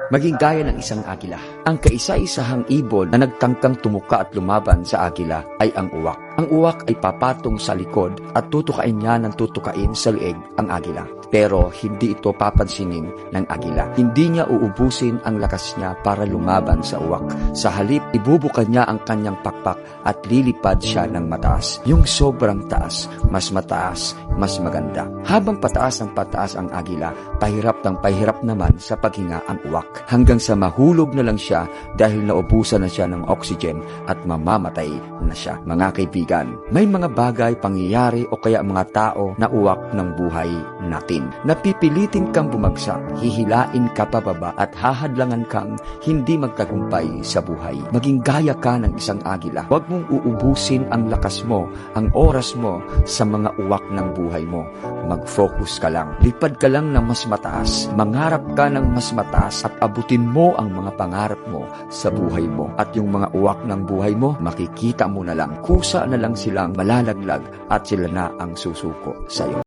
Maging gaya ng isang agila. Ang kaisa-isahang ibon na nagtangkang tumuka at lumaban sa agila ay ang uwak. Ang uwak ay papatong sa likod at tutukain niya ng tutukain sa leeg ang agila. Pero hindi ito papansinin ng agila. Hindi niya uubusin ang lakas niya para lumaban sa uwak. Sa halip, ibubukan niya ang kanyang pakpak at lilipad siya ng mataas. Yung sobrang taas, mas mataas, mas maganda. Habang pataas ng pataas ang agila, pahirap ng pahirap naman sa paghinga ang uwak. Hanggang sa mahulog na lang siya dahil naubusan na siya ng oxygen at mamamatay na siya. Mga kaibigan, may mga bagay, pangyayari o kaya mga tao na uwak ng buhay natin. Napipilitin kang bumagsak, hihilain ka pababa at hahadlangan kang hindi magtagumpay sa buhay. Maging gaya ka ng isang agila. Huwag mong uubusin ang lakas mo, ang oras mo sa mga uwak ng buhay mo. Mag-focus ka lang. Lipad ka lang ng mas mataas. Mangarap ka ng mas mataas at abutin mo ang mga pangarap mo sa buhay mo. At yung mga uwak ng buhay mo, makikita mo na lang. Kusa na lang silang malalaglag at sila na ang susuko sa'yo.